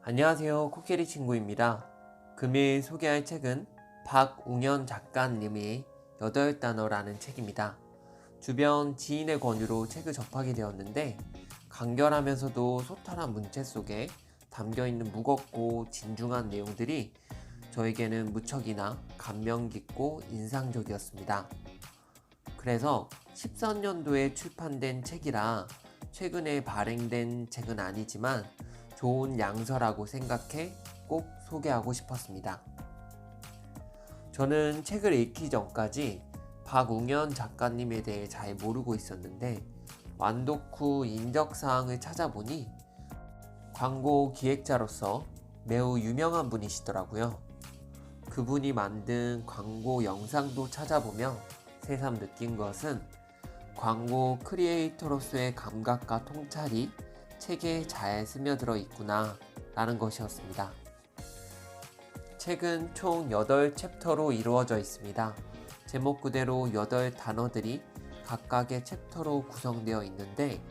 안녕하세요. 코끼리 친구입니다. 금일 소개할 책은 박웅현 작가님의 8단어라는 책입니다. 주변 지인의 권유로 책을 접하게 되었는데 간결하면서도 소탈한 문체 속에 담겨있는 무겁고 진중한 내용들이 저에게는 무척이나 감명 깊고 인상적이었습니다. 그래서 13년도에 출판된 책이라 최근에 발행된 책은 아니지만 좋은 양서라고 생각해 꼭 소개하고 싶었습니다. 저는 책을 읽기 전까지 박웅현 작가님에 대해 잘 모르고 있었는데 완독 후 인적사항을 찾아보니 광고 기획자로서 매우 유명한 분이시더라고요. 그분이 만든 광고 영상도 찾아보며 새삼 느낀 것은 광고 크리에이터로서의 감각과 통찰이 책에 잘 스며들어 있구나 라는 것이었습니다. 책은 총 8챕터로 이루어져 있습니다. 제목 그대로 8단어들이 각각의 챕터로 구성되어 있는데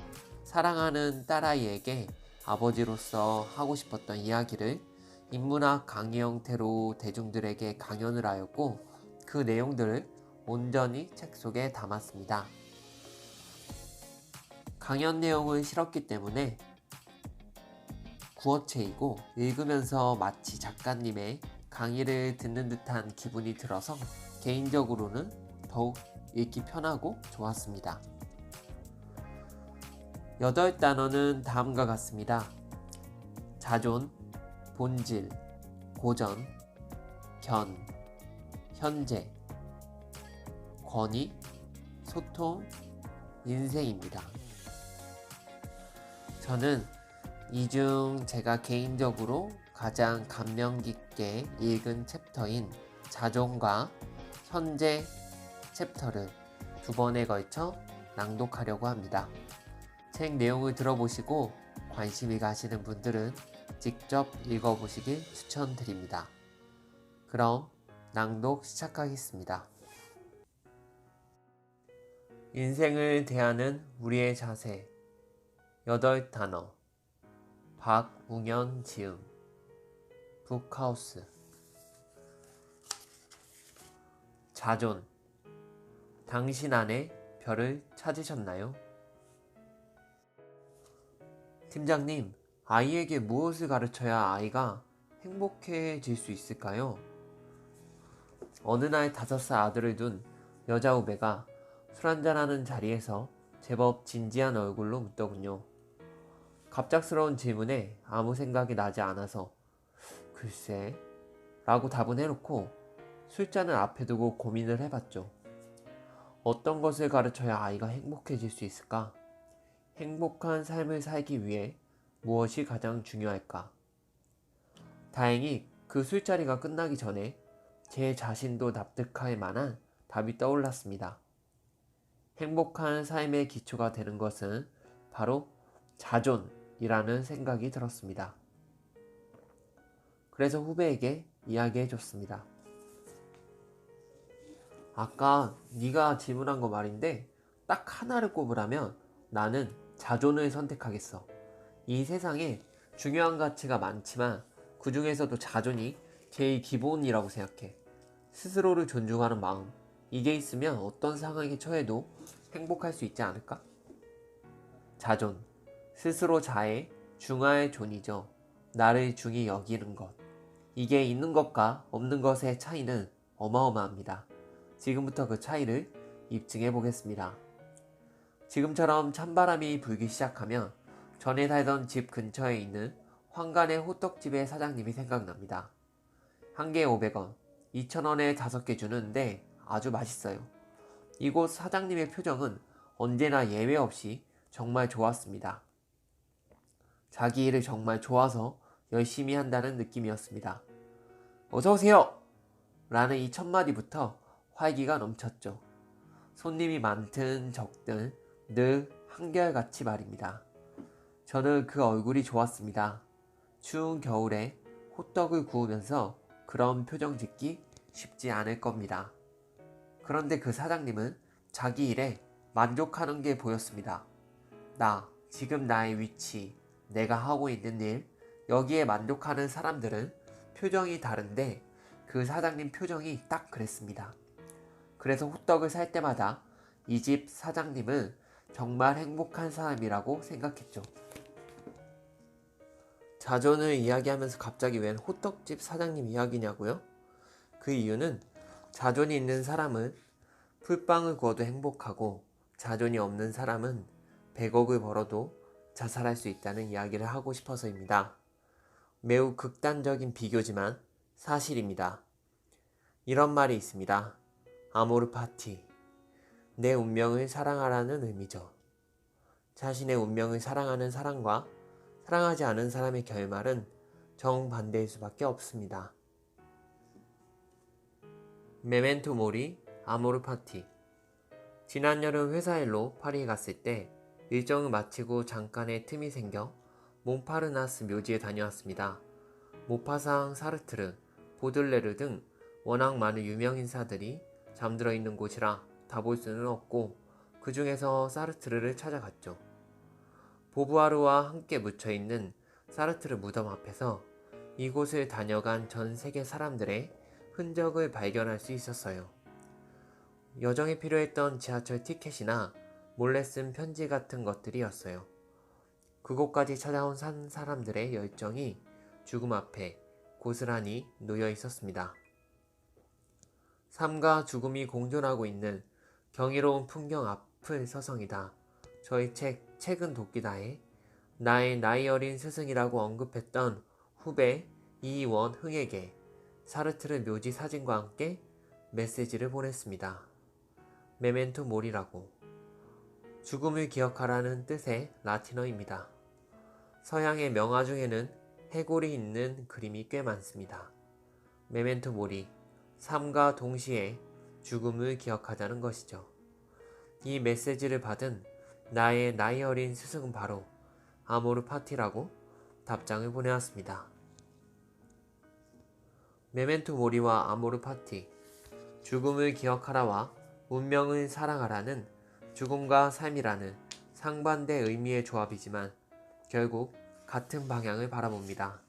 사랑하는 딸아이에게 아버지로서 하고 싶었던 이야기를 인문학 강의 형태로 대중들에게 강연을 하였고 그 내용들을 온전히 책 속에 담았습니다. 강연 내용은 싫었기 때문에 구어체이고 읽으면서 마치 작가님의 강의를 듣는 듯한 기분이 들어서 개인적으로는 더욱 읽기 편하고 좋았습니다. 8단어는 다음과 같습니다. 자존, 본질, 고전, 견, 현재, 권위, 소통, 인생입니다. 저는 이 중 제가 개인적으로 가장 감명 깊게 읽은 챕터인 자존과 현재 챕터를 2번에 걸쳐 낭독하려고 합니다. 책 내용을 들어보시고 관심이 가시는 분들은 직접 읽어보시길 추천드립니다. 그럼 낭독 시작하겠습니다. 인생을 대하는 우리의 자세 8단어 박웅현 지음 북하우스. 자존. 당신 안에 별을 찾으셨나요? 팀장님, 아이에게 무엇을 가르쳐야 아이가 행복해질 수 있을까요? 어느 날 5살 아들을 둔 여자 후배가 술 한잔하는 자리에서 제법 진지한 얼굴로 묻더군요. 갑작스러운 질문에 아무 생각이 나지 않아서 글쎄 라고 답은 해놓고 술잔을 앞에 두고 고민을 해봤죠. 어떤 것을 가르쳐야 아이가 행복해질 수 있을까? 행복한 삶을 살기 위해 무엇이 가장 중요할까? 다행히 그 술자리가 끝나기 전에 제 자신도 납득할 만한 답이 떠올랐습니다. 행복한 삶의 기초가 되는 것은 바로 자존이라는 생각이 들었습니다. 그래서 후배에게 이야기해줬습니다. 아까 네가 질문한 거 말인데 딱 하나를 꼽으라면 나는 자존을 선택하겠어. 이 세상에 중요한 가치가 많지만 그 중에서도 자존이 제일 기본이라고 생각해. 스스로를 존중하는 마음, 이게 있으면 어떤 상황에 처해도 행복할 수 있지 않을까? 자존, 스스로 자의 중하의 존이죠. 나를 중히 여기는 것. 이게 있는 것과 없는 것의 차이는 어마어마합니다. 지금부터 그 차이를 입증해 보겠습니다. 지금처럼 찬바람이 불기 시작하면 전에 살던 집 근처에 있는 황간의 호떡집의 사장님이 생각납니다. 한 개에 500원, 2,000원에 5개 주는데 아주 맛있어요. 이곳 사장님의 표정은 언제나 예외 없이 정말 좋았습니다. 자기 일을 정말 좋아서 열심히 한다는 느낌이었습니다. 어서오세요! 라는 이 첫마디부터 활기가 넘쳤죠. 손님이 많든 적든 늘 한결같이 말입니다. 저는 그 얼굴이 좋았습니다. 추운 겨울에 호떡을 구우면서 그런 표정 짓기 쉽지 않을 겁니다. 그런데 그 사장님은 자기 일에 만족하는 게 보였습니다. 지금 나의 위치, 내가 하고 있는 일, 여기에 만족하는 사람들은 표정이 다른데 그 사장님 표정이 딱 그랬습니다. 그래서 호떡을 살 때마다 이 집 사장님은 정말 행복한 사람이라고 생각했죠. 자존을 이야기하면서 갑자기 웬 호떡집 사장님 이야기냐고요? 그 이유는 자존이 있는 사람은 풀빵을 구워도 행복하고 자존이 없는 사람은 100억을 벌어도 자살할 수 있다는 이야기를 하고 싶어서입니다. 매우 극단적인 비교지만 사실입니다. 이런 말이 있습니다. 아모르 파티. 내 운명을 사랑하라는 의미죠. 자신의 운명을 사랑하는 사람과 사랑하지 않은 사람의 결말은 정반대일 수밖에 없습니다. 메멘토 모리, 아모르 파티. 지난 여름 회사 일로 파리에 갔을 때 일정을 마치고 잠깐의 틈이 생겨 몽파르나스 묘지에 다녀왔습니다. 모파상, 사르트르, 보들레르 등 워낙 많은 유명 인사들이 잠들어 있는 곳이라 다 볼 수는 없고 그 중에서 사르트르를 찾아갔죠. 보부아르와 함께 묻혀있는 사르트르 무덤 앞에서 이곳을 다녀간 전 세계 사람들의 흔적을 발견할 수 있었어요. 여정에 필요했던 지하철 티켓이나 몰래 쓴 편지 같은 것들이었어요. 그곳까지 찾아온 산 사람들의 열정이 죽음 앞에 고스란히 놓여 있었습니다. 삶과 죽음이 공존하고 있는 경이로운 풍경 앞을 서성이다. 저희 책은 도끼다에 나의 나이 어린 스승이라고 언급했던 후배 이원흥에게 사르트르 묘지 사진과 함께 메시지를 보냈습니다. 메멘토 모리라고. 죽음을 기억하라는 뜻의 라틴어입니다. 서양의 명화 중에는 해골이 있는 그림이 꽤 많습니다. 메멘토 모리, 삶과 동시에 죽음을 기억하자는 것이죠. 이 메시지를 받은 나의 나이 어린 스승은 바로 아모르 파티라고 답장을 보내왔습니다. 메멘토 모리와 아모르 파티, 죽음을 기억하라와 운명을 사랑하라는 죽음과 삶이라는 상반대 의미의 조합이지만 결국 같은 방향을 바라봅니다.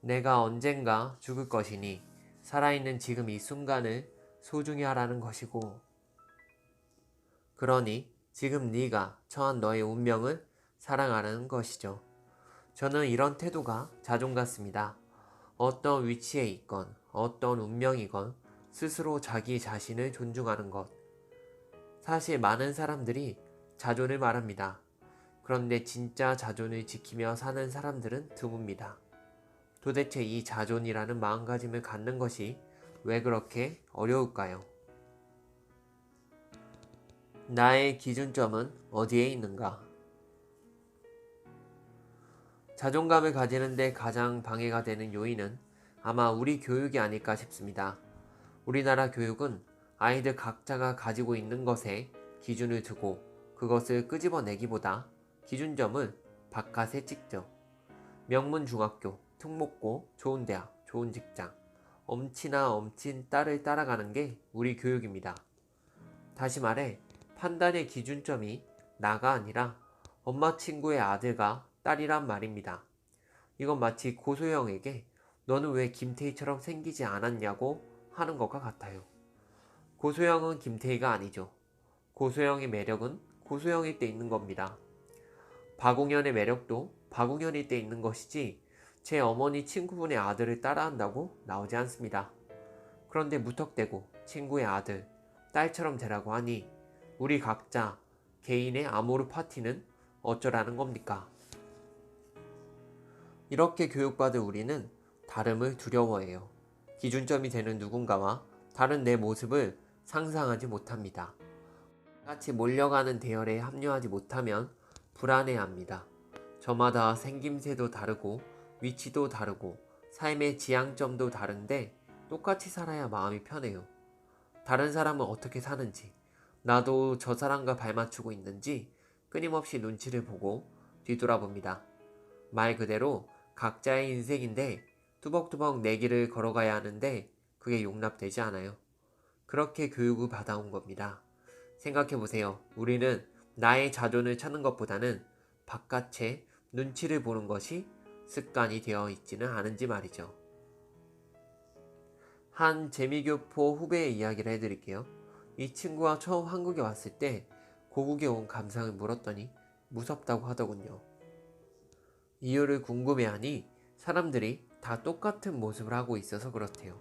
내가 언젠가 죽을 것이니 살아있는 지금 이 순간을 소중히 하라는 것이고, 그러니 지금 네가 처한 너의 운명을 사랑하라는 것이죠. 저는 이런 태도가 자존 같습니다. 어떤 위치에 있건 어떤 운명이건 스스로 자기 자신을 존중하는 것. 사실 많은 사람들이 자존을 말합니다. 그런데 진짜 자존을 지키며 사는 사람들은 드뭅니다. 도대체 이 자존이라는 마음가짐을 갖는 것이 왜 그렇게 어려울까요? 나의 기준점은 어디에 있는가? 자존감을 가지는데 가장 방해가 되는 요인은 아마 우리 교육이 아닐까 싶습니다. 우리나라 교육은 아이들 각자가 가지고 있는 것에 기준을 두고 그것을 끄집어내기보다 기준점을 바깥에 찍죠. 명문 중학교, 특목고, 좋은 대학, 좋은 직장, 엄치나 엄친 딸을 따라가는 게 우리 교육입니다. 다시 말해 판단의 기준점이 나가 아니라 엄마 친구의 아들과 딸이란 말입니다. 이건 마치 고소영에게 너는 왜 김태희처럼 생기지 않았냐고 하는 것과 같아요. 고소영은 김태희가 아니죠. 고소영의 매력은 고소영일 때 있는 겁니다. 박웅현의 매력도 박웅현일 때 있는 것이지 제 어머니 친구분의 아들을 따라한다고 나오지 않습니다. 그런데 무턱대고 친구의 아들, 딸처럼 되라고 하니 우리 각자 개인의 아모르 파티는 어쩌라는 겁니까? 이렇게 교육받은 우리는 다름을 두려워해요. 기준점이 되는 누군가와 다른 내 모습을 상상하지 못합니다. 같이 몰려가는 대열에 합류하지 못하면 불안해합니다. 저마다 생김새도 다르고 위치도 다르고 삶의 지향점도 다른데 똑같이 살아야 마음이 편해요. 다른 사람은 어떻게 사는지, 나도 저 사람과 발맞추고 있는지 끊임없이 눈치를 보고 뒤돌아봅니다. 말 그대로 각자의 인생인데 뚜벅뚜벅 내 길을 걸어가야 하는데 그게 용납되지 않아요. 그렇게 교육을 받아온 겁니다. 생각해보세요. 우리는 나의 자존을 찾는 것보다는 바깥에 눈치를 보는 것이 습관이 되어 있지는 않은지 말이죠. 한 재미교포 후배의 이야기를 해드릴게요. 이 친구가 처음 한국에 왔을 때 고국에 온 감상을 물었더니 무섭다고 하더군요. 이유를 궁금해하니 사람들이 다 똑같은 모습을 하고 있어서 그렇대요.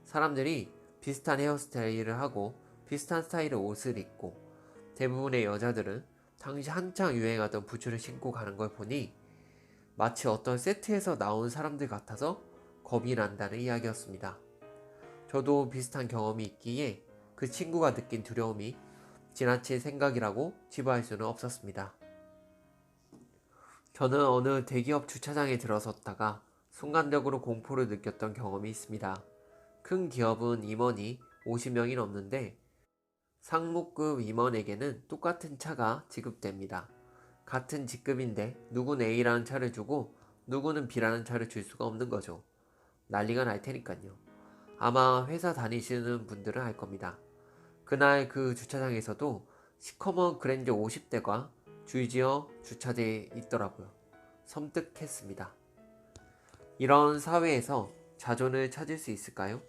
사람들이 비슷한 헤어스타일을 하고 비슷한 스타일의 옷을 입고 대부분의 여자들은 당시 한창 유행하던 부츠를 신고 가는 걸 보니 마치 어떤 세트에서 나온 사람들 같아서 겁이 난다는 이야기였습니다. 저도 비슷한 경험이 있기에 그 친구가 느낀 두려움이 지나칠 생각이라고 지부할 수는 없었습니다. 저는 어느 대기업 주차장에 들어섰다가 순간적으로 공포를 느꼈던 경험이 있습니다. 큰 기업은 임원이 50명이 넘는데 상무급 임원에게는 똑같은 차가 지급됩니다. 같은 직급인데 누군 A라는 차를 주고 누구는 B라는 차를 줄 수가 없는 거죠. 난리가 날 테니까요. 아마 회사 다니시는 분들은 알 겁니다. 그날 그 주차장에서도 시커먼 그랜저 50대가 줄지어 주차되어 있더라고요. 섬뜩했습니다. 이런 사회에서 자존을 찾을 수 있을까요?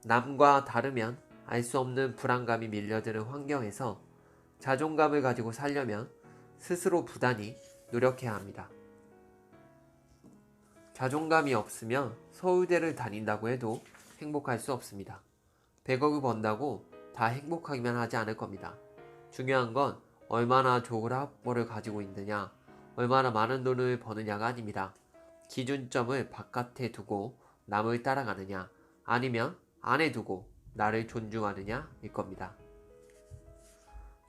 남과 다르면 알 수 없는 불안감이 밀려드는 환경에서 자존감을 가지고 살려면 스스로 부단히 노력해야 합니다. 자존감이 없으면 서울대를 다닌다고 해도 행복할 수 없습니다. 100억을 번다고 다 행복하기만 하지 않을 겁니다. 중요한 건 얼마나 좋은 학벌을 가지고 있느냐, 얼마나 많은 돈을 버느냐가 아닙니다. 기준점을 바깥에 두고 남을 따라가느냐, 아니면 안에 두고 나를 존중하느냐일 겁니다.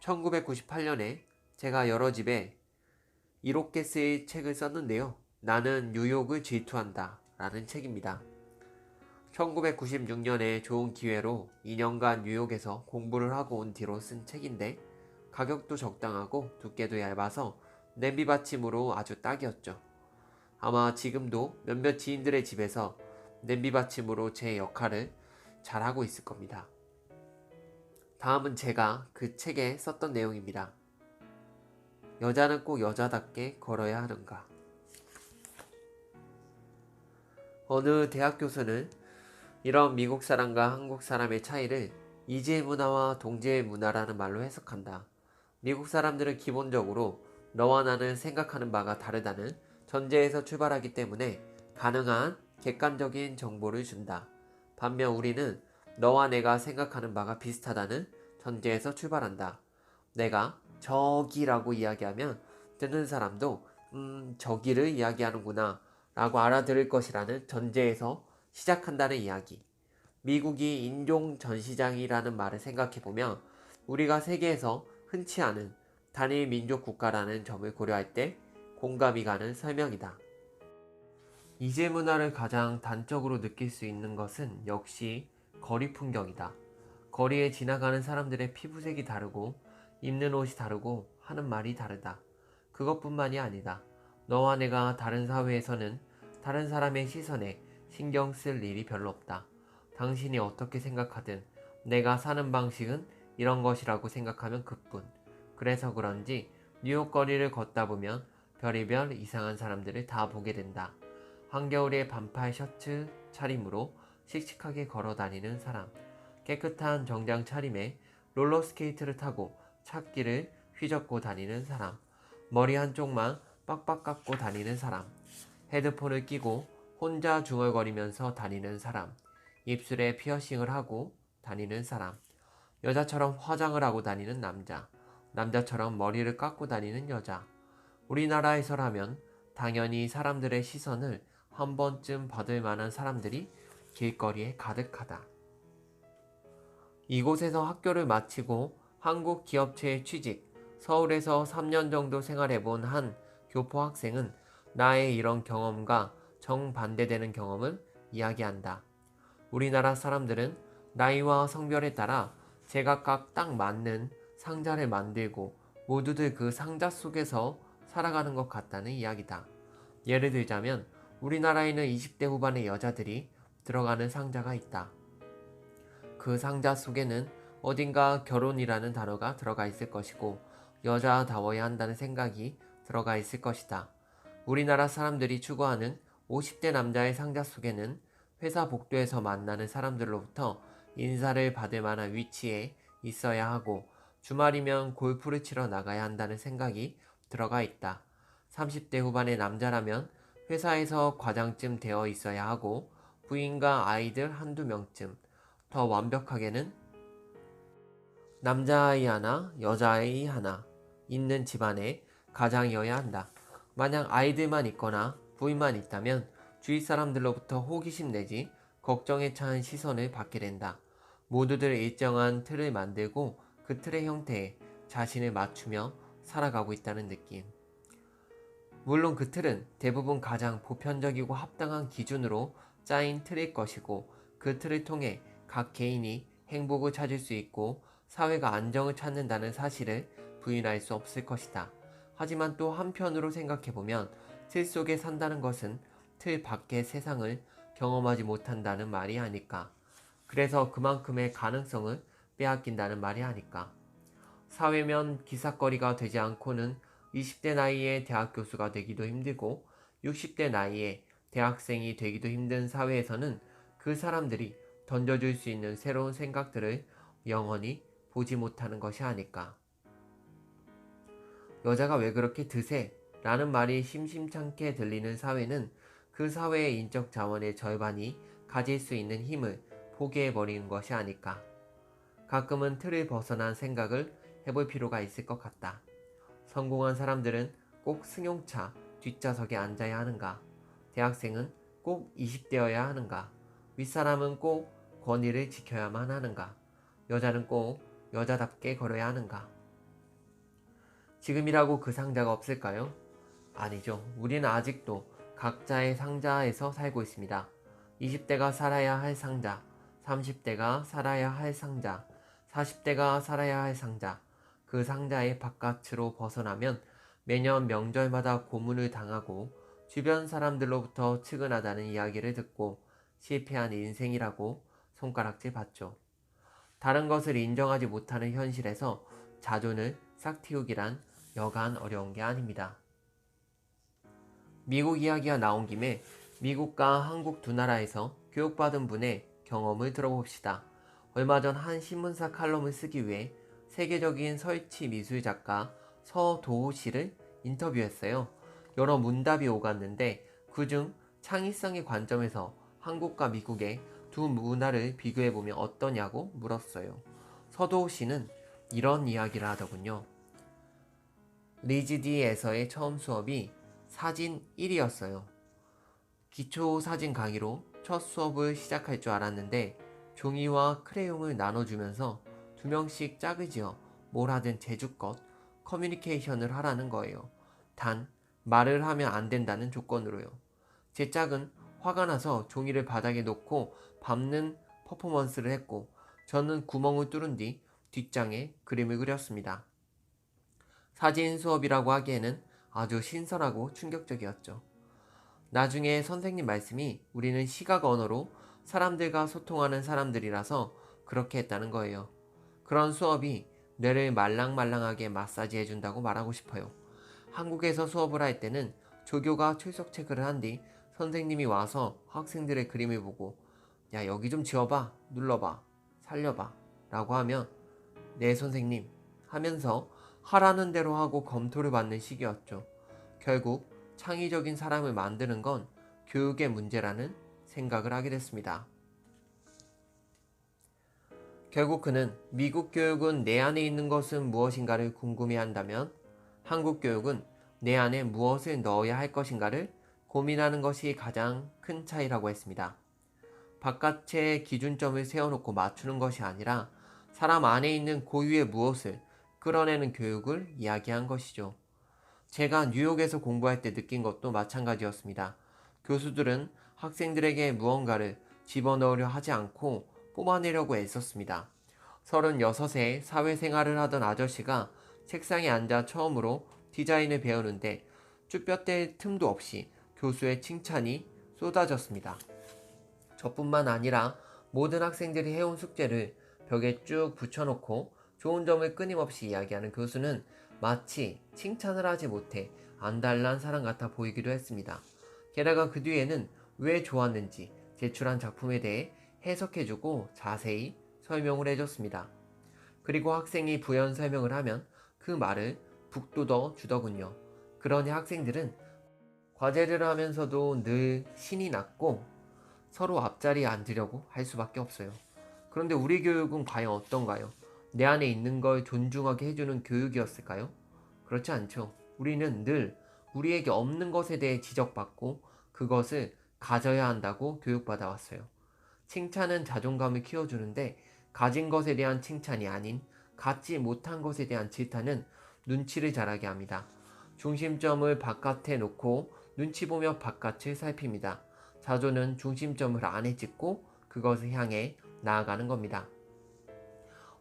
1998년에 제가 여러 집에 이롭게 쓰일 책을 썼는데요. 나는 뉴욕을 질투한다 라는 책입니다. 1996년에 좋은 기회로 2년간 뉴욕에서 공부를 하고 온 뒤로 쓴 책인데 가격도 적당하고 두께도 얇아서 냄비 받침으로 아주 딱이었죠. 아마 지금도 몇몇 지인들의 집에서 냄비 받침으로 제 역할을 잘하고 있을 겁니다. 다음은 제가 그 책에 썼던 내용입니다. 여자는 꼭 여자답게 걸어야 하는가? 어느 대학 교수는 이런 미국 사람과 한국 사람의 차이를 이지의 문화와 동지의 문화라는 말로 해석한다. 미국 사람들은 기본적으로 너와 나는 생각하는 바가 다르다는 전제에서 출발하기 때문에 가능한 객관적인 정보를 준다. 반면 우리는 너와 내가 생각하는 바가 비슷하다는 전제에서 출발한다. 내가 저기라고 이야기하면 듣는 사람도 저기를 이야기하는구나 라고 알아들을 것이라는 전제에서 시작한다는 이야기. 미국이 인종 전시장이라는 말을 생각해보면 우리가 세계에서 흔치 않은 단일 민족 국가라는 점을 고려할 때 공감이 가는 설명이다. 이제 문화를 가장 단적으로 느낄 수 있는 것은 역시 거리 풍경이다. 거리에 지나가는 사람들의 피부색이 다르고 입는 옷이 다르고 하는 말이 다르다. 그것뿐만이 아니다. 너와 내가 다른 사회에서는 다른 사람의 시선에 신경 쓸 일이 별로 없다. 당신이 어떻게 생각하든 내가 사는 방식은 이런 것이라고 생각하면 그뿐. 그래서 그런지 뉴욕 거리를 걷다 보면 별의별 이상한 사람들을 다 보게 된다. 한겨울에 반팔 셔츠 차림으로 씩씩하게 걸어 다니는 사람, 깨끗한 정장 차림에 롤러스케이트를 타고 찾기를 휘젓고 다니는 사람, 머리 한쪽만 빡빡 깎고 다니는 사람, 헤드폰을 끼고 혼자 중얼거리면서 다니는 사람, 입술에 피어싱을 하고 다니는 사람, 여자처럼 화장을 하고 다니는 남자, 남자처럼 머리를 깎고 다니는 여자. 우리나라에서라면 당연히 사람들의 시선을 한 번쯤 받을 만한 사람들이 길거리에 가득하다. 이곳에서 학교를 마치고 한국 기업체에 취직, 서울에서 3년 정도 생활해본 한 교포 학생은 나의 이런 경험과 정반대되는 경험을 이야기한다. 우리나라 사람들은 나이와 성별에 따라 제각각 딱 맞는 상자를 만들고 모두들 그 상자 속에서 살아가는 것 같다는 이야기다. 예를 들자면 우리나라에는 20대 후반의 여자들이 들어가는 상자가 있다. 그 상자 속에는 어딘가 결혼이라는 단어가 들어가 있을 것이고 여자다워야 한다는 생각이 들어가 있을 것이다. 우리나라 사람들이 추구하는 50대 남자의 상자 속에는 회사 복도에서 만나는 사람들로부터 인사를 받을 만한 위치에 있어야 하고 주말이면 골프를 치러 나가야 한다는 생각이 들어가 있다. 30대 후반의 남자라면 회사에서 과장쯤 되어 있어야 하고 부인과 아이들 한두 명쯤, 더 완벽하게는 남자아이 하나, 여자아이 하나 있는 집안의 가장이어야 한다. 만약 아이들만 있거나 부인만 있다면 주위 사람들로부터 호기심 내지 걱정에 찬 시선을 받게 된다. 모두들 일정한 틀을 만들고 그 틀의 형태에 자신을 맞추며 살아가고 있다는 느낌. 물론 그 틀은 대부분 가장 보편적이고 합당한 기준으로 짜인 틀일 것이고 그 틀을 통해 각 개인이 행복을 찾을 수 있고 사회가 안정을 찾는다는 사실을 부인할 수 없을 것이다. 하지만 또 한편으로 생각해보면 틀 속에 산다는 것은 틀 밖의 세상을 경험하지 못한다는 말이 아닐까. 그래서 그만큼의 가능성을 빼앗긴다는 말이 아닐까. 사회면 기삿거리가 되지 않고는 20대 나이에 대학 교수가 되기도 힘들고 60대 나이에 대학생이 되기도 힘든 사회에서는 그 사람들이 던져줄 수 있는 새로운 생각들을 영원히 보지 못하는 것이 아닐까. 여자가 왜 그렇게 드세? 라는 말이 심심찮게 들리는 사회는 그 사회의 인적 자원의 절반이 가질 수 있는 힘을 포기해버리는 것이 아닐까. 가끔은 틀을 벗어난 생각을 해볼 필요가 있을 것 같다. 성공한 사람들은 꼭 승용차 뒷좌석에 앉아야 하는가? 대학생은 꼭 20대여야 하는가? 윗사람은 꼭 권위를 지켜야만 하는가? 여자는 꼭 여자답게 걸어야 하는가? 지금이라고 그 상자가 없을까요? 아니죠. 우리는 아직도 각자의 상자에서 살고 있습니다. 20대가 살아야 할 상자, 30대가 살아야 할 상자, 40대가 살아야 할 상자. 그 상자의 바깥으로 벗어나면 매년 명절마다 고문을 당하고 주변 사람들로부터 측은하다는 이야기를 듣고 실패한 인생이라고 손가락질 받죠. 다른 것을 인정하지 못하는 현실에서 자존을 싹틔우기란 여간 어려운 게 아닙니다. 미국 이야기가 나온 김에 미국과 한국 두 나라에서 교육받은 분의 경험을 들어봅시다. 얼마 전 한 신문사 칼럼을 쓰기 위해 세계적인 설치 미술 작가 서도호 씨를 인터뷰했어요. 여러 문답이 오갔는데 그중 창의성의 관점에서 한국과 미국의 두 문화를 비교해보면 어떠냐고 물었어요. 서도호 씨는 이런 이야기를 하더군요. 리즈디에서의 처음 수업이 사진 1이었어요. 기초 사진 강의로 첫 수업을 시작할 줄 알았는데 종이와 크레용을 나눠주면서 2명씩 짝을 지어 뭘 하든 제주껏 커뮤니케이션을 하라는 거예요. 단 말을 하면 안 된다는 조건으로요. 제 짝은 화가 나서 종이를 바닥에 놓고 밟는 퍼포먼스를 했고 저는 구멍을 뚫은 뒤 뒷장에 그림을 그렸습니다. 사진 수업이라고 하기에는 아주 신선하고 충격적이었죠. 나중에 선생님 말씀이 우리는 시각 언어로 사람들과 소통하는 사람들이라서 그렇게 했다는 거예요. 그런 수업이 뇌를 말랑말랑하게 마사지 해준다고 말하고 싶어요. 한국에서 수업을 할 때는 조교가 출석 체크를 한 뒤 선생님이 와서 학생들의 그림을 보고 야 여기 좀 지워봐, 눌러봐, 살려봐 라고 하면 네 선생님 하면서 하라는 대로 하고 검토를 받는 시기였죠. 결국 창의적인 사람을 만드는 건 교육의 문제라는 생각을 하게 됐습니다. 결국 그는 미국 교육은 내 안에 있는 것은 무엇인가를 궁금해한다면 한국 교육은 내 안에 무엇을 넣어야 할 것인가를 고민하는 것이 가장 큰 차이라고 했습니다. 바깥에 기준점을 세워놓고 맞추는 것이 아니라 사람 안에 있는 고유의 무엇을 끌어내는 교육을 이야기한 것이죠. 제가 뉴욕에서 공부할 때 느낀 것도 마찬가지였습니다. 교수들은 학생들에게 무언가를 집어넣으려 하지 않고 뽑아내려고 애썼습니다. 36세 사회생활을 하던 아저씨가 책상에 앉아 처음으로 디자인을 배우는데 쭈뼛댈 틈도 없이 교수의 칭찬이 쏟아졌습니다. 저뿐만 아니라 모든 학생들이 해온 숙제를 벽에 쭉 붙여놓고 좋은 점을 끊임없이 이야기하는 교수는 마치 칭찬을 하지 못해 안달난 사람 같아 보이기도 했습니다. 게다가 그 뒤에는 왜 좋았는지 제출한 작품에 대해 해석해주고 자세히 설명을 해줬습니다. 그리고 학생이 부연 설명을 하면 그 말을 북돋워 주더군요. 그러니 학생들은 과제를 하면서도 늘 신이 났고 서로 앞자리에 앉으려고 할 수밖에 없어요. 그런데 우리 교육은 과연 어떤가요? 내 안에 있는 걸 존중하게 해주는 교육이었을까요? 그렇지 않죠. 우리는 늘 우리에게 없는 것에 대해 지적받고 그것을 가져야 한다고 교육받아 왔어요. 칭찬은 자존감을 키워주는데 가진 것에 대한 칭찬이 아닌 갖지 못한 것에 대한 질타는 눈치를 자라게 합니다. 중심점을 바깥에 놓고 눈치 보며 바깥을 살핍니다. 자존은 중심점을 안에 찍고 그것을 향해 나아가는 겁니다.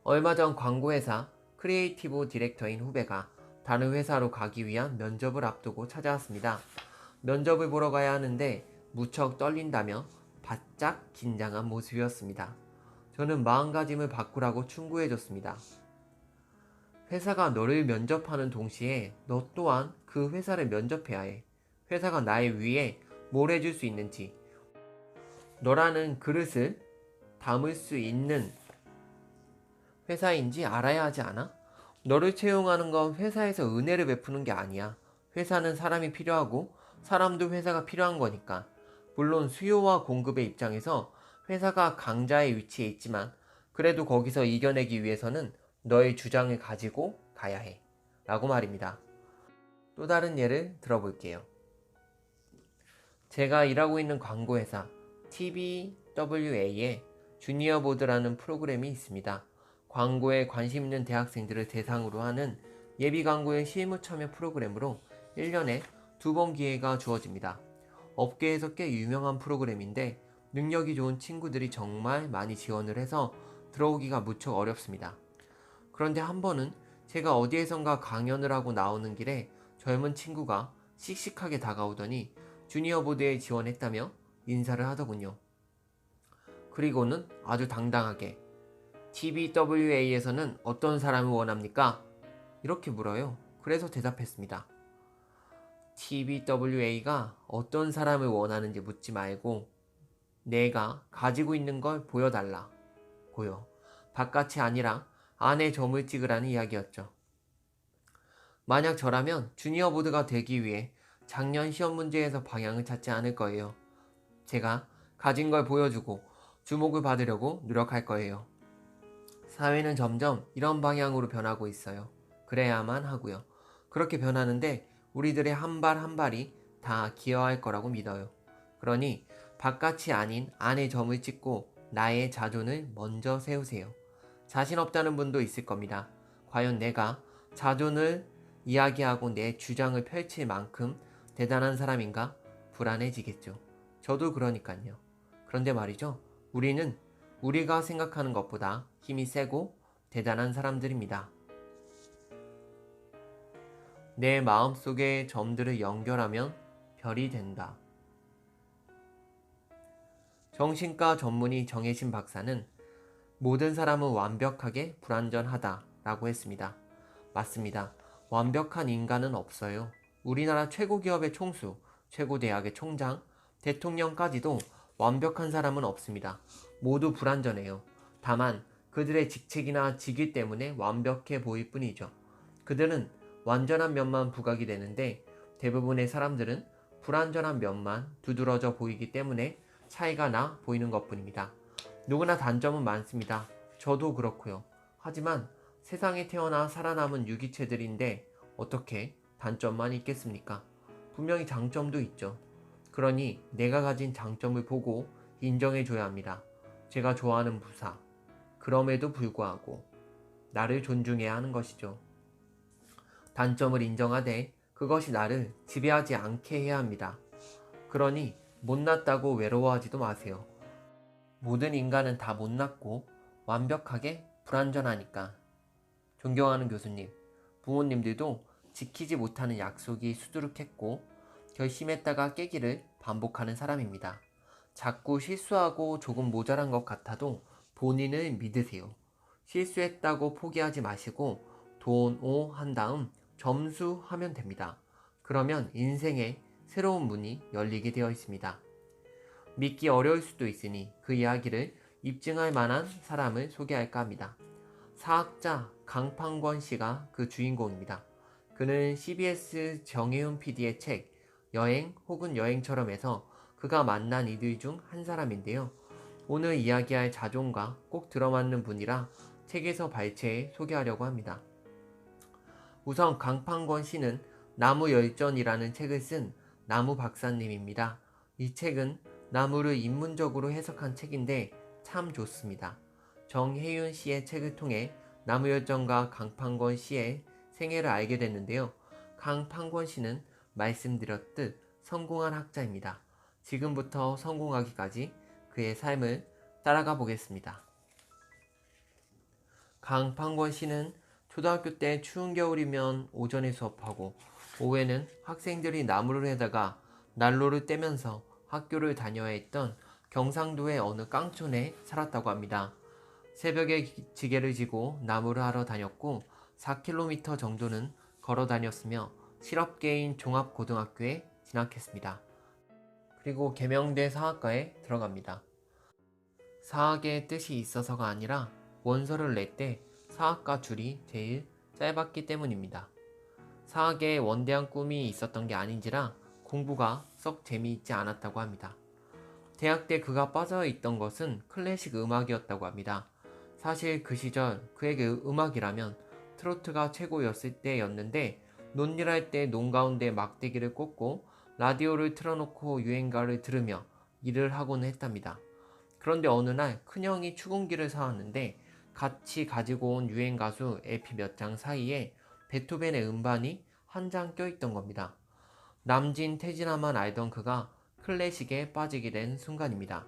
얼마 전 광고회사 크리에이티브 디렉터인 후배가 다른 회사로 가기 위한 면접을 앞두고 찾아왔습니다. 면접을 보러 가야 하는데 무척 떨린다며 바짝 긴장한 모습이었습니다. 저는 마음가짐을 바꾸라고 충고해줬습니다. 회사가 너를 면접하는 동시에 너 또한 그 회사를 면접해야 해. 회사가 나의 위에 뭘 해줄 수 있는지, 너라는 그릇을 담을 수 있는 회사인지 알아야 하지 않아? 너를 채용하는 건 회사에서 은혜를 베푸는 게 아니야. 회사는 사람이 필요하고 사람도 회사가 필요한 거니까. 물론 수요와 공급의 입장에서 회사가 강자의 위치에 있지만 그래도 거기서 이겨내기 위해서는 너의 주장을 가지고 가야 해. 라고 말입니다. 또 다른 예를 들어볼게요. 제가 일하고 있는 광고회사 TBWA에 주니어 보드라는 프로그램이 있습니다. 광고에 관심 있는 대학생들을 대상으로 하는 예비 광고의 실무 참여 프로그램으로 1년에 2번 기회가 주어집니다. 업계에서 꽤 유명한 프로그램인데 능력이 좋은 친구들이 정말 많이 지원을 해서 들어오기가 무척 어렵습니다. 그런데 한 번은 제가 어디에선가 강연을 하고 나오는 길에 젊은 친구가 씩씩하게 다가오더니 주니어 보드에 지원했다며 인사를 하더군요. 그리고는 아주 당당하게 TBWA에서는 어떤 사람을 원합니까? 이렇게 물어요. 그래서 대답했습니다. TBWA가 어떤 사람을 원하는지 묻지 말고 내가 가지고 있는 걸 보여달라고요. 바깥이 아니라 안에 점을 찍으라는 이야기였죠. 만약 저라면 주니어 보드가 되기 위해 작년 시험 문제에서 방향을 찾지 않을 거예요. 제가 가진 걸 보여주고 주목을 받으려고 노력할 거예요. 사회는 점점 이런 방향으로 변하고 있어요. 그래야만 하고요. 그렇게 변하는데 우리들의 한 발 한 발이 다 기여할 거라고 믿어요. 그러니 바깥이 아닌 안에 점을 찍고 나의 자존을 먼저 세우세요. 자신 없다는 분도 있을 겁니다. 과연 내가 자존을 이야기하고 내 주장을 펼칠 만큼 대단한 사람인가 불안해지겠죠. 저도 그러니까요. 그런데 말이죠. 우리는 우리가 생각하는 것보다 힘이 세고 대단한 사람들입니다. 내 마음속의 점들을 연결하면 별이 된다. 정신과 전문의 정혜신 박사는 모든 사람은 완벽하게 불완전하다 라고 했습니다. 맞습니다. 완벽한 인간은 없어요. 우리나라 최고 기업의 총수, 최고 대학의 총장, 대통령까지도 완벽한 사람은 없습니다. 모두 불완전해요. 다만 그들의 직책이나 직위 때문에 완벽해 보일 뿐이죠. 그들은 완전한 면만 부각이 되는데 대부분의 사람들은 불완전한 면만 두드러져 보이기 때문에 차이가 나 보이는 것뿐입니다. 누구나 단점은 많습니다. 저도 그렇고요. 하지만 세상에 태어나 살아남은 유기체들인데 어떻게 단점만 있겠습니까? 분명히 장점도 있죠. 그러니 내가 가진 장점을 보고 인정해줘야 합니다. 제가 좋아하는 부사. 그럼에도 불구하고 나를 존중해야 하는 것이죠. 단점을 인정하되 그것이 나를 지배하지 않게 해야 합니다. 그러니 못났다고 외로워하지도 마세요. 모든 인간은 다 못났고 완벽하게 불완전하니까. 존경하는 교수님, 부모님들도 지키지 못하는 약속이 수두룩했고 결심했다가 깨기를 반복하는 사람입니다. 자꾸 실수하고 조금 모자란 것 같아도 본인을 믿으세요. 실수했다고 포기하지 마시고 돈 오 한 다음 점수하면 됩니다. 그러면 인생에 새로운 문이 열리게 되어 있습니다. 믿기 어려울 수도 있으니 그 이야기를 입증할 만한 사람을 소개할까 합니다. 사학자 강판권 씨가 그 주인공입니다. 그는 CBS 정혜윤 PD의 책 여행 혹은 여행처럼에서 그가 만난 이들 중 한 사람인데요. 오늘 이야기할 자존과 꼭 들어맞는 분이라 책에서 발췌해 소개하려고 합니다. 우선 강판권 씨는 나무열전이라는 책을 쓴 나무 박사님입니다. 이 책은 나무를 인문적으로 해석한 책인데 참 좋습니다. 정혜윤 씨의 책을 통해 나무열전과 강판권 씨의 생애를 알게 됐는데요. 강판권 씨는 말씀드렸듯 성공한 학자입니다. 지금부터 성공하기까지 그의 삶을 따라가 보겠습니다. 강판권 씨는 초등학교 때 추운 겨울이면 오전에 수업하고 오후에는 학생들이 나무를 해다가 난로를 떼면서 학교를 다녀야 했던 경상도의 어느 깡촌에 살았다고 합니다. 새벽에 지게를 지고 나무를 하러 다녔고 4km 정도는 걸어 다녔으며 실업계인 종합고등학교에 진학했습니다. 그리고 계명대 사학과에 들어갑니다. 사학의 뜻이 있어서가 아니라 원서를 낼 때 사학과 줄이 제일 짧았기 때문입니다. 사학에 원대한 꿈이 있었던 게 아닌지라 공부가 썩 재미있지 않았다고 합니다. 대학 때 그가 빠져 있던 것은 클래식 음악이었다고 합니다. 사실 그 시절 그에게 음악이라면 트로트가 최고였을 때였는데 논일할 때 논 가운데 막대기를 꽂고 라디오를 틀어놓고 유행가를 들으며 일을 하곤 했답니다. 그런데 어느 날 큰형이 추궁기를 사왔는데 같이 가지고 온 유행가수 LP 몇 장 사이에 베토벤의 음반이 한 장 껴있던 겁니다. 남진 태진아만 알던 그가 클래식에 빠지게 된 순간입니다.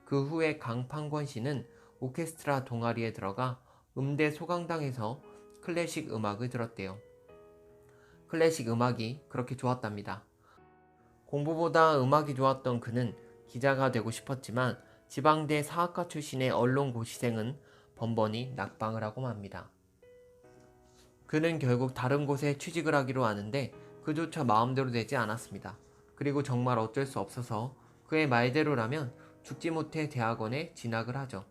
그 후에 강판권 씨는 오케스트라 동아리에 들어가 음대 소강당에서 클래식 음악을 들었대요. 클래식 음악이 그렇게 좋았답니다. 공부보다 음악이 좋았던 그는 기자가 되고 싶었지만 지방대 사학과 출신의 언론고시생은 번번이 낙방을 하고 맙니다. 그는 결국 다른 곳에 취직을 하기로 하는데 그조차 마음대로 되지 않았습니다. 그리고 정말 어쩔 수 없어서 그의 말대로라면 죽지 못해 대학원에 진학을 하죠.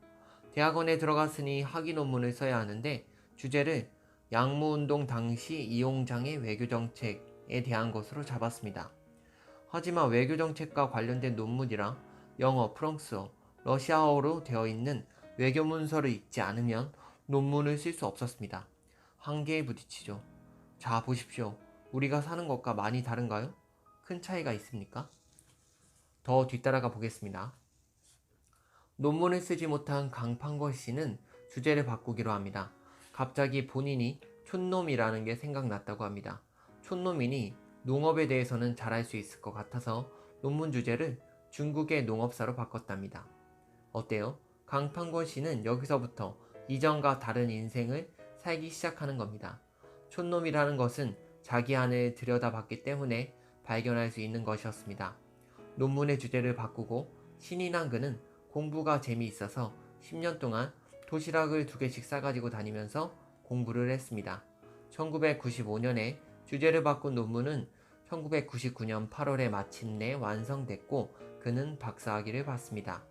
대학원에 들어갔으니 학위 논문을 써야 하는데 주제를 양무운동 당시 이용장의 외교정책에 대한 것으로 잡았습니다. 하지만 외교정책과 관련된 논문이라 영어, 프랑스어, 러시아어로 되어 있는 외교문서를 읽지 않으면 논문을 쓸 수 없었습니다. 한계에 부딪히죠. 자, 보십시오. 우리가 사는 것과 많이 다른가요? 큰 차이가 있습니까? 더 뒤따라가 보겠습니다. 논문을 쓰지 못한 강판권 씨는 주제를 바꾸기로 합니다. 갑자기 본인이 촌놈이라는 게 생각났다고 합니다. 촌놈이니 농업에 대해서는 잘할 수 있을 것 같아서 논문 주제를 중국의 농업사로 바꿨답니다. 어때요? 강판권 씨는 여기서부터 이전과 다른 인생을 살기 시작하는 겁니다. 촌놈이라는 것은 자기 안을 들여다봤기 때문에 발견할 수 있는 것이었습니다. 논문의 주제를 바꾸고 신이 난 그는 공부가 재미있어서 10년 동안 도시락을 2개씩 싸가지고 다니면서 공부를 했습니다. 1995년에 주제를 바꾼 논문은 1999년 8월에 마침내 완성됐고 그는 박사학위를 받습니다.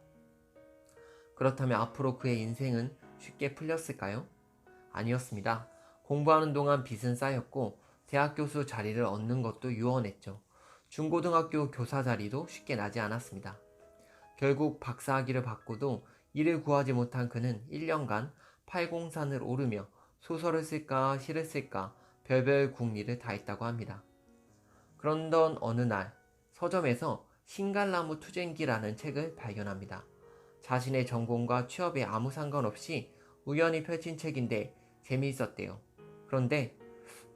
그렇다면 앞으로 그의 인생은 쉽게 풀렸을까요? 아니었습니다. 공부하는 동안 빚은 쌓였고 대학 교수 자리를 얻는 것도 유언했죠. 중고등학교 교사 자리도 쉽게 나지 않았습니다. 결국 박사학위를 받고도 일을 구하지 못한 그는 1년간 팔공산을 오르며 소설을 쓸까 시를 쓸까 별별 궁리를 다 했다고 합니다. 그런던 어느 날 서점에서 신갈나무 투쟁기라는 책을 발견합니다. 자신의 전공과 취업에 아무 상관없이 우연히 펼친 책인데 재미있었대요. 그런데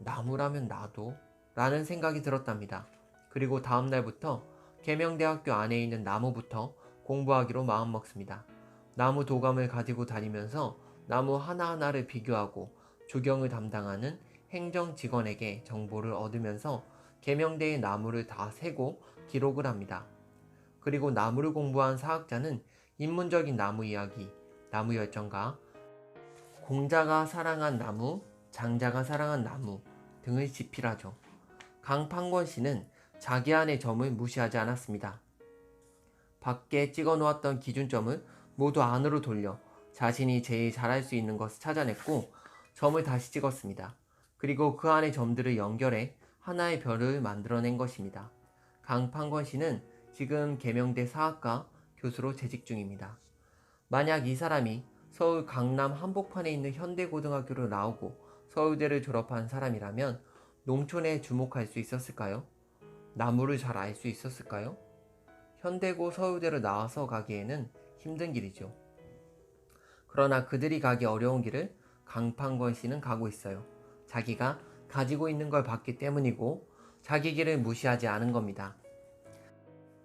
나무라면 나도? 라는 생각이 들었답니다. 그리고 다음날부터 계명대학교 안에 있는 나무부터 공부하기로 마음먹습니다. 나무 도감을 가지고 다니면서 나무 하나하나를 비교하고 조경을 담당하는 행정직원에게 정보를 얻으면서 계명대의 나무를 다 세고 기록을 합니다. 그리고 나무를 공부한 사학자는 인문적인 나무 이야기, 나무 열정가, 공자가 사랑한 나무, 장자가 사랑한 나무 등을 집필하죠. 강판권 씨는 자기 안의 점을 무시하지 않았습니다. 밖에 찍어 놓았던 기준점을 모두 안으로 돌려 자신이 제일 잘할 수 있는 것을 찾아냈고 점을 다시 찍었습니다. 그리고 그 안의 점들을 연결해 하나의 별을 만들어낸 것입니다. 강판권 씨는 지금 계명대 사학과 교수로 재직 중입니다. 만약 이 사람이 서울 강남 한복판에 있는 현대고등학교로 나오고 서울대를 졸업한 사람이라면 농촌에 주목할 수 있었을까요? 나무를 잘 알 수 있었을까요? 현대고 서울대로 나와서 가기에는 힘든 길이죠. 그러나 그들이 가기 어려운 길을 강판권 씨는 가고 있어요. 자기가 가지고 있는 걸 봤기 때문이고 자기 길을 무시하지 않은 겁니다.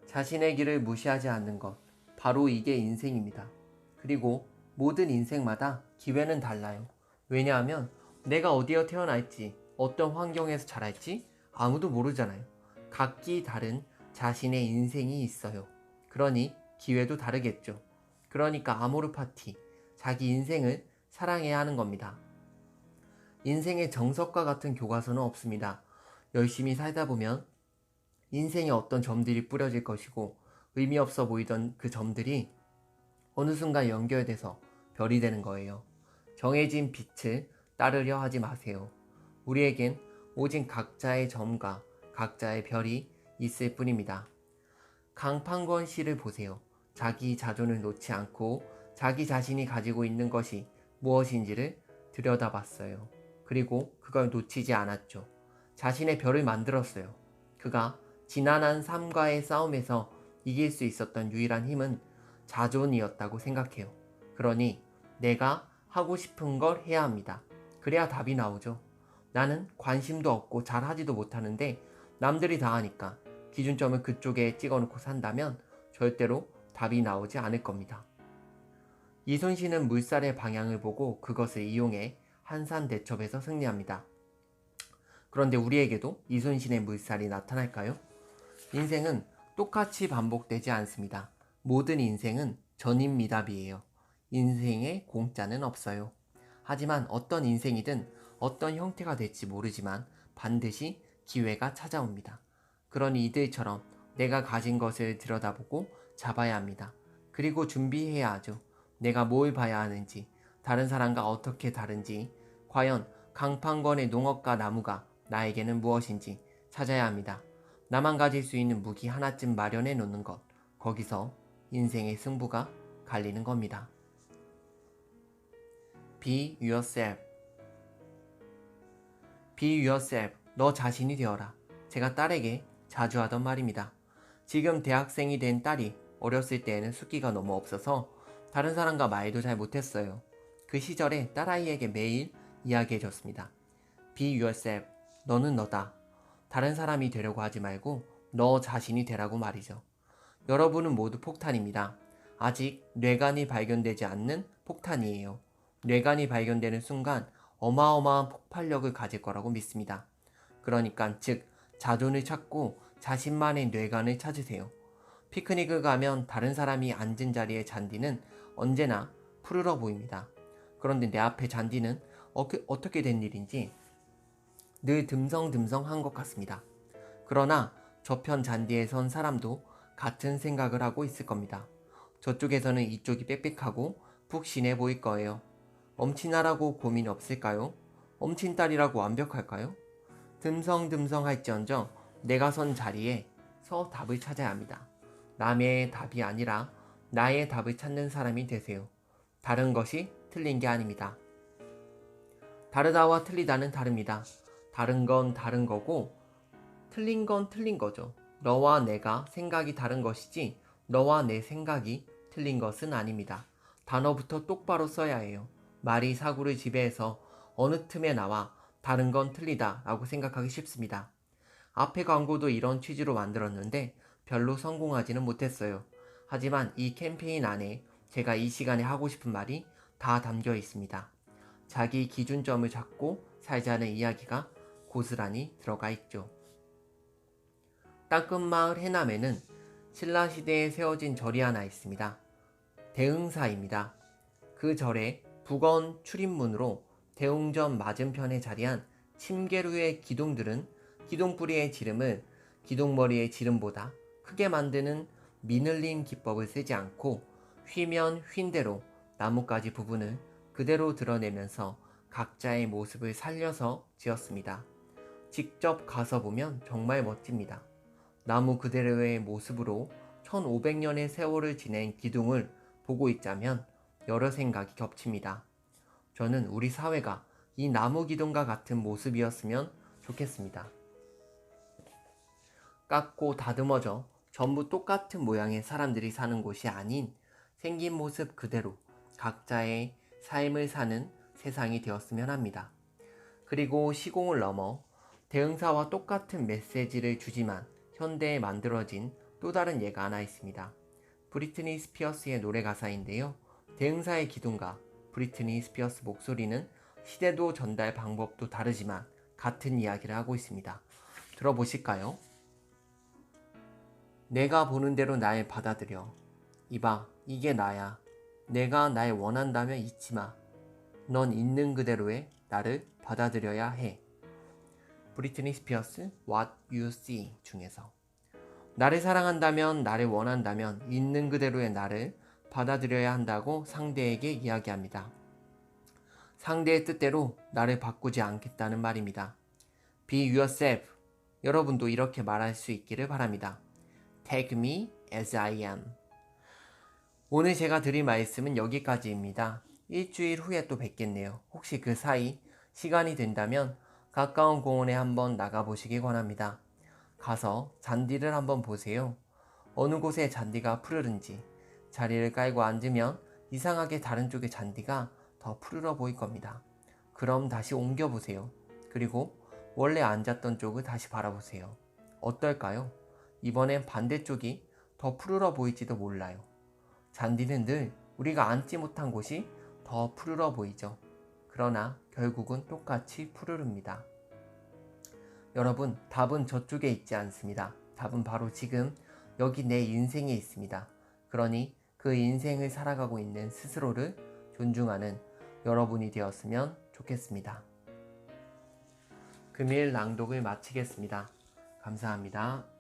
자신의 길을 무시하지 않는 것, 바로 이게 인생입니다. 그리고 모든 인생마다 기회는 달라요. 왜냐하면 내가 어디에 태어날지, 어떤 환경에서 자랄지 아무도 모르잖아요. 각기 다른 자신의 인생이 있어요. 그러니 기회도 다르겠죠. 그러니까 아모르 파티, 자기 인생을 사랑해야 하는 겁니다. 인생의 정석과 같은 교과서는 없습니다. 열심히 살다 보면 인생에 어떤 점들이 뿌려질 것이고 의미 없어 보이던 그 점들이 어느 순간 연결돼서 별이 되는 거예요. 정해진 빛을 따르려 하지 마세요. 우리에겐 오직 각자의 점과 각자의 별이 있을 뿐입니다. 강판권 씨를 보세요. 자기 자존을 놓지 않고 자기 자신이 가지고 있는 것이 무엇인지를 들여다봤어요. 그리고 그걸 놓치지 않았죠. 자신의 별을 만들었어요. 그가 지난한 삶과의 싸움에서 이길 수 있었던 유일한 힘은 자존이었다고 생각해요. 그러니 내가 하고 싶은 걸 해야 합니다. 그래야 답이 나오죠. 나는 관심도 없고 잘하지도 못하는데 남들이 다 하니까 기준점을 그쪽에 찍어놓고 산다면 절대로 답이 나오지 않을 겁니다. 이순신은 물살의 방향을 보고 그것을 이용해 한산대첩에서 승리합니다. 그런데 우리에게도 이순신의 물살이 나타날까요? 인생은 똑같이 반복되지 않습니다. 모든 인생은 전인미답이에요. 인생에 공짜는 없어요. 하지만 어떤 인생이든 어떤 형태가 될지 모르지만 반드시 기회가 찾아옵니다. 그러니 이들처럼 내가 가진 것을 들여다보고 잡아야 합니다. 그리고 준비해야 하죠. 내가 뭘 봐야 하는지, 다른 사람과 어떻게 다른지, 과연 강판권의 농업과 나무가 나에게는 무엇인지 찾아야 합니다. 나만 가질 수 있는 무기 하나쯤 마련해 놓는 것, 거기서 인생의 승부가 갈리는 겁니다. Be yourself. Be yourself. 너 자신이 되어라. 제가 딸에게 자주 하던 말입니다. 지금 대학생이 된 딸이 어렸을 때에는 숫기가 너무 없어서 다른 사람과 말도 잘 못했어요. 그 시절에 딸아이에게 매일 이야기해줬습니다. Be yourself. 너는 너다. 다른 사람이 되려고 하지 말고 너 자신이 되라고 말이죠. 여러분은 모두 폭탄입니다. 아직 뇌관이 발견되지 않는 폭탄이에요. 뇌관이 발견되는 순간 어마어마한 폭발력을 가질 거라고 믿습니다. 그러니까 즉 자존을 찾고 자신만의 뇌관을 찾으세요. 피크닉을 가면 다른 사람이 앉은 자리의 잔디는 언제나 푸르러 보입니다. 그런데 내 앞에 잔디는 어떻게 된 일인지 늘 듬성듬성한 것 같습니다. 그러나 저편 잔디에 선 사람도 같은 생각을 하고 있을 겁니다. 저쪽에서는 이쪽이 빽빽하고 푹신해 보일 거예요. 엄친아라고 고민 없을까요? 엄친딸이라고 완벽할까요? 듬성듬성할지언정 내가 선 자리에 서 답을 찾아야 합니다. 남의 답이 아니라 나의 답을 찾는 사람이 되세요. 다른 것이 틀린 게 아닙니다. 다르다와 틀리다는 다릅니다. 다른 건 다른 거고 틀린 건 틀린 거죠. 너와 내가 생각이 다른 것이지 너와 내 생각이 틀린 것은 아닙니다. 단어부터 똑바로 써야 해요. 말이 사고를 지배해서 어느 틈에 나와 다른 건 틀리다 라고 생각하기 쉽습니다. 앞에 광고도 이런 취지로 만들었는데 별로 성공하지는 못했어요. 하지만 이 캠페인 안에 제가 이 시간에 하고 싶은 말이 다 담겨 있습니다. 자기 기준점을 잡고 살자는 이야기가 고스란히 들어가 있죠. 땅끝마을 해남에는 신라시대에 세워진 절이 하나 있습니다. 대흥사입니다. 그 절의 북원 출입문으로 대웅전 맞은편에 자리한 침계루의 기둥들은 기둥뿌리의 지름을 기둥머리의 지름보다 크게 만드는 미늘림 기법을 쓰지 않고 휘면 휜 대로 나뭇가지 부분을 그대로 드러내면서 각자의 모습을 살려서 지었습니다. 직접 가서 보면 정말 멋집니다. 나무 그대로의 모습으로 1500년의 세월을 지낸 기둥을 보고 있자면 여러 생각이 겹칩니다. 저는 우리 사회가 이 나무 기둥과 같은 모습이었으면 좋겠습니다. 깎고 다듬어져 전부 똑같은 모양의 사람들이 사는 곳이 아닌 생긴 모습 그대로 각자의 삶을 사는 세상이 되었으면 합니다. 그리고 시공을 넘어 대응사와 똑같은 메시지를 주지만 현대에 만들어진 또 다른 예가 하나 있습니다. 브리트니 스피어스의 노래 가사인데요. 대응사의 기둥과 브리트니 스피어스 목소리는 시대도 전달 방법도 다르지만 같은 이야기를 하고 있습니다. 들어보실까요? 내가 보는 대로 날 받아들여. 이봐, 이게 나야. 내가 날 원한다면 잊지 마. 넌 있는 그대로의 나를 받아들여야 해. 브리트니 스피어스 What You See 중에서 나를 사랑한다면, 나를 원한다면 있는 그대로의 나를 받아들여야 한다고 상대에게 이야기합니다. 상대의 뜻대로 나를 바꾸지 않겠다는 말입니다. Be yourself. 여러분도 이렇게 말할 수 있기를 바랍니다. Take me as I am. 오늘 제가 드릴 말씀은 여기까지입니다. 일주일 후에 또 뵙겠네요. 혹시 그 사이 시간이 된다면 가까운 공원에 한번 나가보시기 권합니다. 가서 잔디를 한번 보세요. 어느 곳에 잔디가 푸르른지 자리를 깔고 앉으면 이상하게 다른 쪽의 잔디가 더 푸르러 보일 겁니다. 그럼 다시 옮겨보세요. 그리고 원래 앉았던 쪽을 다시 바라보세요. 어떨까요? 이번엔 반대쪽이 더 푸르러 보일지도 몰라요. 잔디는 늘 우리가 앉지 못한 곳이 더 푸르러 보이죠. 그러나 결국은 똑같이 푸르릅니다. 여러분, 답은 저쪽에 있지 않습니다. 답은 바로 지금 여기 내 인생에 있습니다. 그러니 그 인생을 살아가고 있는 스스로를 존중하는 여러분이 되었으면 좋겠습니다. 금일 낭독을 마치겠습니다. 감사합니다.